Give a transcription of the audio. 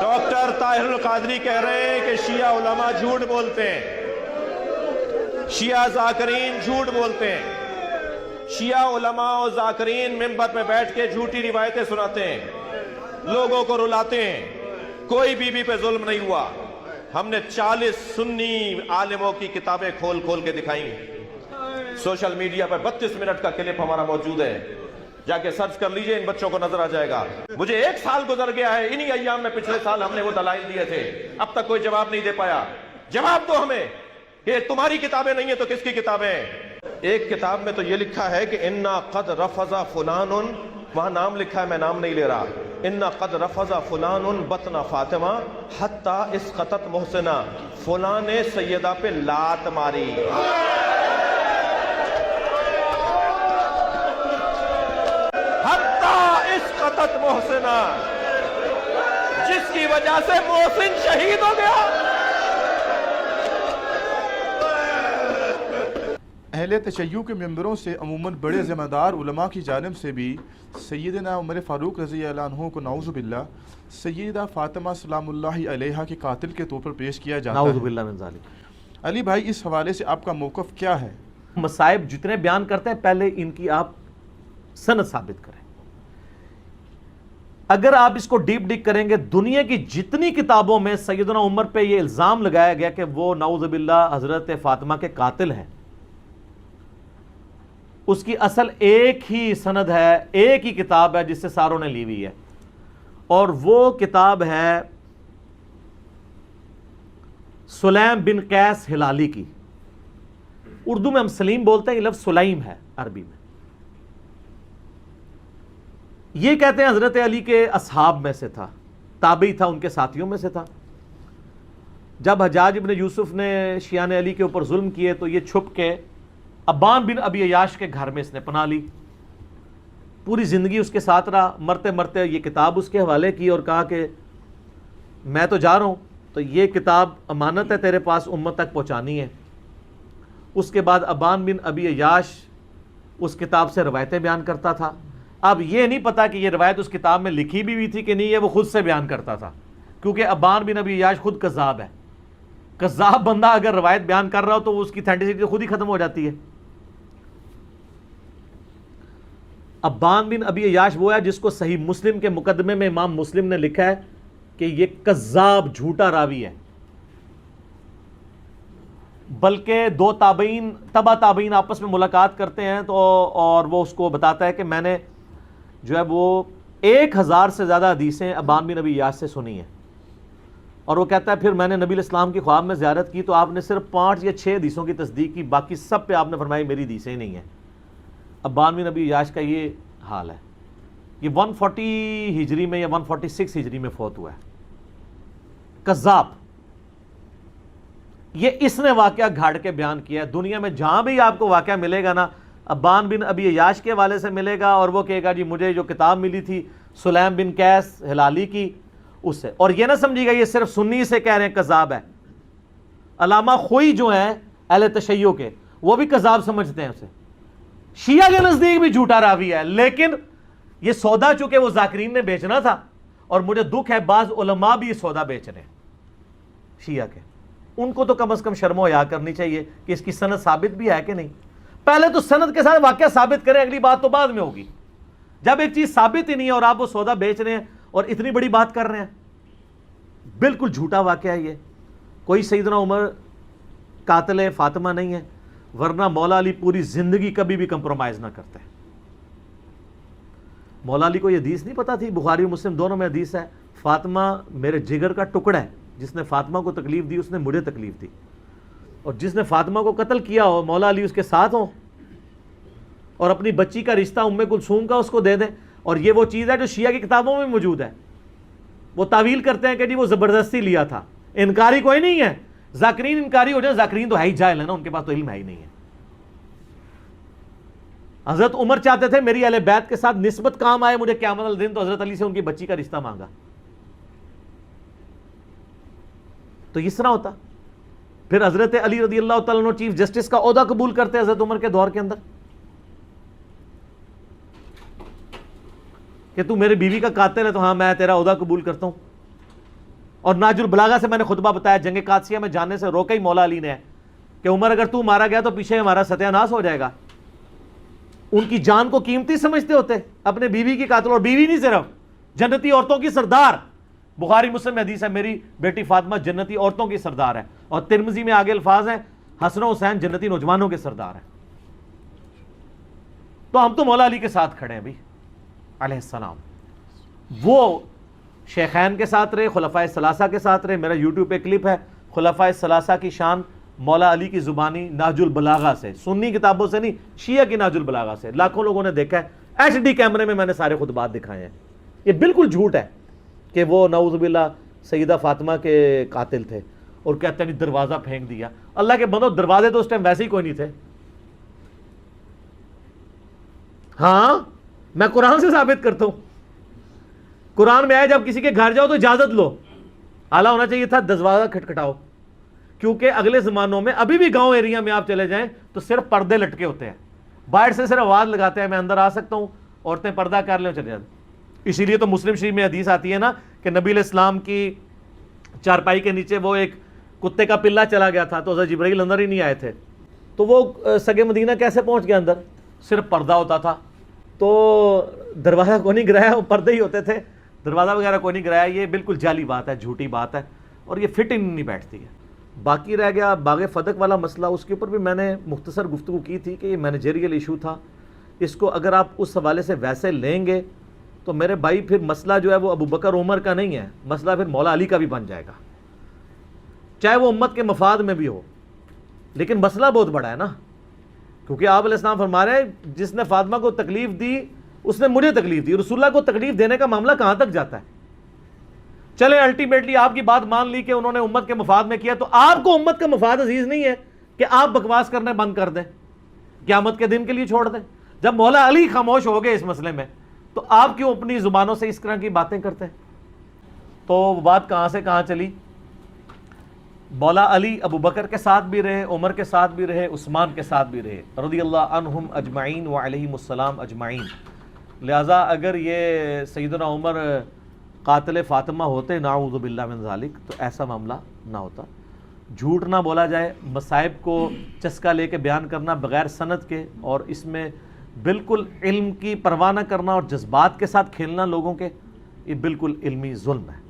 Doctor Tahirul Qadri कह रहे हैं कि शिया उलमा झूठ बोलते हैं, शिया जाकरीन झूठ बोलते हैं। शिया उलमा और जाकरीन मिंबर पे बैठ के झूठी रिवायतें सुनाते हैं, लोगों को रुलाते हैं। कोई बीबी पे जुल्म नहीं हुआ। हमने 40 सुन्नी आलिमों की किताबें खोल खोल के दिखाई। सोशल मीडिया पर 32 मिनट का क्लिप हमारा मौजूद है, जाके सर्च कर लीजिए, इन बच्चों को नजर आ जाएगा। मुझे 1 साल गुजर गया है, इन्हीं अय्याम में पिछले साल हमने वो दलाइल दिए थे, अब तक कोई जवाब नहीं दे पाया। जवाब दो हमें कि तुम्हारी किताबें नहीं है तो किसकी किताबें? एक किताब में तो ये लिखा है कि इन्ना कद रफजा फुलानुन, वहां नाम लिखा है, मैं नाम नहीं ले रहा। इन्ना कद रफजा फुलानुन बतना फातिमा हत्ता इसकतत मोहसिना, फुलां ने सैयदा पे लात मारी। हत्ता इसकतत मोहसिना, जिसकी वजह से मोहसिन शहीद हो गया। अहले तशय्युअ के मेंबरों से अमूमन बड़े ज़िम्मेदार उलमा की जानिब से भी सैयदना उमर फ़ारूक रज़ी अल्लाह अन्हु को नाउज़ुबिल्लाह सैयदा फ़ातिमा सलामुल्लाहि अलैहा के कातिल के तौर पर पेश किया जाता है। नाउज़ुबिल्लाह मिन ज़ालिक। अली भाई, इस हवाले से आपका मौक़िफ़ क्या है? मसाइब जितने बयान करते हैं पहले इनकी आप सनद साबित करें। अगर आप इसको डीप डिग करेंगे, दुनिया की जितनी किताबों में सैयदना उमर पे ये इल्ज़ाम लगाया गया कि वो नाउज़ुबिल्लाह हज़रत फ़ातिमा के कातिल हैं, उसकी असल एक ही सनद है, एक ही किताब है जिससे सारों ने ली हुई है, और वो किताब है सुलैम बिन कैस हिलाली की। उर्दू में हम सलीम बोलते हैं, ये लफ्ज़ सुलाइम है अरबी में। ये कहते हैं हजरत अली के असहाब में से था, ताबी था, उनके साथियों में से था। जब हज्जाज इब्न यूसुफ ने शियाने अली के ऊपर जुल्म किए तो ये छुप के अब्बान बिन अबी अय्याश के घर में इसने पनाह ली। पूरी ज़िंदगी उसके साथ रहा। मरते मरते ये किताब उसके हवाले की और कहा कि मैं तो जा रहा हूँ, तो ये किताब अमानत है तेरे पास, उम्मत तक पहुँचानी है। उसके बाद अब्बान बिन अबी अय्याश उस किताब से रवायतें बयान करता था। अब ये नहीं पता कि ये रवायत उस किताब में लिखी भी हुई थी कि नहीं, है वो खुद से बयान करता था, क्योंकि अब्बान बिन अबी अय्याश खुद कज़्ज़ाब है। कज़्ज़ाब बंदा अगर रवायत बयान कर रहा हो तो उसकी ऑथेंटिसिटी खुद ही खत्म हो जाती है। अब्बान बिन अबी अय्याश वो है जिसको सही मुस्लिम के मुकदमे में इमाम मुस्लिम ने लिखा है कि ये कज़्ज़ाब, झूठा रावी है। बल्कि 2 तबा ताबईन आपस में मुलाकात करते हैं तो, और वो उसको बताता है कि मैंने जो है वो 1000 से ज़्यादा हदीसें अब्बान बिन अबी अय्याश से सुनी हैं। और वो कहता है फिर मैंने नबी इस्लाम की ख्वाब में ज़ियारत की तो आपने सिर्फ 5 या 6 हदीसों की तस्दीक की, बाकी सब पे आपने फरमाई मेरी हदीसें ही नहीं हैं। अब्बान बिन अबी अय्याश का ये हाल है। ये 140 हिजरी में या 146 हिजरी में फौत हुआ है। कज़्ज़ाब। ये इसने वाक़या घाड़ के बयान किया है। दुनिया में जहां भी आपको वाक़या मिलेगा ना, अब्बान बिन अबी अय्याश के हवाले से मिलेगा, और वो कहेगा जी मुझे जो किताब मिली थी सुलैम बिन कैस हिलाली की, उससे। और ये ना समझिएगा ये सिर्फ सुन्नी से कह रहे हैं कज़्ज़ाब है। अलामा खोई जो है अहले तशय्युअ के, वो भी कज़्ज़ाब समझते हैं उसे। शिया के नजदीक भी झूठा रावी है। लेकिन ये सौदा चूंकि वो जाकिरीन ने बेचना था, और मुझे दुख है बाज उलमा भी ये सौदा बेच रहे हैं शिया के। उनको तो कम से कम शर्म हया करनी चाहिए कि इसकी सनद साबित भी है कि नहीं। पहले तो सनद के साथ वाकया साबित करें, अगली बात तो बाद में होगी। जब एक चीज साबित ही नहीं है और आप वो सौदा बेच रहे हैं और इतनी बड़ी बात कर रहे हैं, बिल्कुल झूठा वाकया है ये। कोई सैयदना उमर कातिल फातिमा नहीं है, वरना मौला अली पूरी जिंदगी कभी भी कंप्रोमाइज ना करते। मौला अली को यह हदीस नहीं पता थी, बुखारी और मुस्लिम दोनों में हदीस है, फातिमा मेरे जिगर का टुकड़ा है, जिसने फातिमा को तकलीफ दी उसने मुझे तकलीफ दी, और जिसने फातिमा को कत्ल किया हो मौला अली उसके साथ हो, और अपनी बच्ची का रिश्ता उम्मे कुलसूम का उसको दे दें। और ये वो चीज़ है जो शिया की किताबों में मौजूद है। वो तावील करते हैं कि जी वो ज़बरदस्ती लिया था। इनकारी कोई नहीं है। जाकिरीन इनकारी हो जाए, जाकिरीन तो है ही जाहिल है ना, उनके पास तो इल्म है ही नहीं है। हजरत उमर चाहते थे मेरी अहले बैत के साथ निस्बत काम आए मुझे क़यामत वाले दिन, तो हजरत अली से उनकी बच्ची का रिश्ता मांगा। तो इस तरह होता। फिर हजरत अली रज़ी अल्लाह तआला अन्हु चीफ जस्टिस का ओहदा कबूल करते हजरत उमर के दौर के अंदर, कि तू मेरे बीवी का कातिल है तो हाँ मैं तेरा ओहदा कबूल करता हूं। اور ناج البلاغہ سے میں نے خطبہ بتایا جنگ قادسیہ میں جانے سے روکا ہی مولا علی نے ہے کہ عمر اگر تو مارا گیا تو پیچھے ہمارا ستیہ ناس ہو جائے گا. ان کی جان کو قیمتی سمجھتے ہوتے, اپنے بیوی کی قاتل, اور بیوی نہیں صرف, جنتی عورتوں کی سردار. بخاری مسلم میں حدیث ہے میری بیٹی فاطمہ جنتی عورتوں کی سردار ہے, اور ترمذی میں آگے الفاظ ہیں حسن و حسین جنتی نوجوانوں کے سردار ہیں. تو ہم تو مولا علی کے ساتھ کھڑے ہیں بھی علیہ السلام. وہ شیخین کے ساتھ رہے, خلفائے ثلاثہ کے ساتھ رہے. میرا یوٹیوب پہ کلپ ہے خلفائے ثلاثہ کی شان مولا علی کی زبانی ناج البلاغہ سے, سنی کتابوں سے نہیں, شیعہ کی ناج البلاغہ سے. لاکھوں لوگوں نے دیکھا ہے, HD کیمرے میں نے سارے خطبات دکھائے ہیں. یہ بالکل جھوٹ ہے کہ وہ نعوذ باللہ سیدہ فاطمہ کے قاتل تھے, اور کہتے ہیں دروازہ پھینک دیا. اللہ کے بندو, دروازے تو اس ٹائم ویسے ہی کوئی نہیں تھے. ہاں میں قرآن سے ثابت کرتا ہوں, قرآن میں آیا جب کسی کے گھر جاؤ تو اجازت لو. اعلیٰ ہونا چاہیے تھا دروازہ کھٹکھٹاؤ, کیونکہ اگلے زمانوں میں ابھی بھی گاؤں ایریا میں آپ چلے جائیں تو صرف پردے لٹکے ہوتے ہیں, باہر سے صرف آواز لگاتے ہیں میں اندر آ سکتا ہوں, عورتیں پردہ کر لیں چلے جاتے. اسی لیے تو مسلم شریف میں حدیث آتی ہے نا کہ نبی علیہ السلام کی چارپائی کے نیچے وہ ایک کتے کا پلہ چلا گیا تھا تو حضرت جبرائیل اندر ہی نہیں آئے تھے. تو وہ سگے مدینہ کیسے پہنچ گیا اندر؟ صرف پردہ ہوتا تھا. تو دروازہ کوئی نہیں گرایا, وہ پردے ہی ہوتے تھے, دروازہ وغیرہ کوئی نہیں گرایا. یہ بالکل جعلی بات ہے, جھوٹی بات ہے, اور یہ فٹ ان نہیں بیٹھتی ہے. باقی رہ گیا باغ فتق والا مسئلہ, اس کے اوپر بھی میں نے مختصر گفتگو کی تھی کہ یہ مینیجریل ایشو تھا. اس کو اگر آپ اس حوالے سے ویسے لیں گے تو میرے بھائی پھر مسئلہ جو ہے وہ ابو بکر عمر کا نہیں ہے, مسئلہ پھر مولا علی کا بھی بن جائے گا, چاہے وہ امت کے مفاد میں بھی ہو. لیکن مسئلہ بہت بڑا ہے نا, کیونکہ آپ علیہ السلام فرما رہے ہیں جس نے فاطمہ کو تکلیف دی اس نے مجھے تکلیف دی. رسول اللہ کو تکلیف دینے کا معاملہ کہاں تک جاتا ہے؟ چلے الٹیمیٹلی آپ کی بات مان لی کہ انہوں نے امت کے مفاد میں کیا, تو آپ کو امت کا مفاد عزیز نہیں ہے کہ آپ بکواس کرنے بند کر دیں, قیامت کے دن کے لیے چھوڑ دیں. جب مولا علی خاموش ہو گئے اس مسئلے میں تو آپ کیوں اپنی زبانوں سے اس طرح کی باتیں کرتے ہیں؟ تو بات کہاں سے کہاں چلی. مولا علی ابو بکر کے ساتھ بھی رہے, عمر کے ساتھ بھی رہے, عثمان کے ساتھ بھی رہے, رضی اللہ عنہم اجمعین وعلیہم السلام اجمعین. لہٰذا اگر یہ سیدنا عمر قاتل فاطمہ ہوتے نعوذ باللہ من ذالک تو ایسا معاملہ نہ ہوتا. جھوٹ نہ بولا جائے, مصائب کو چسکا لے کے بیان کرنا بغیر سند کے, اور اس میں بالکل علم کی پرواہ نہ کرنا اور جذبات کے ساتھ کھیلنا لوگوں کے, یہ بالکل علمی ظلم ہے.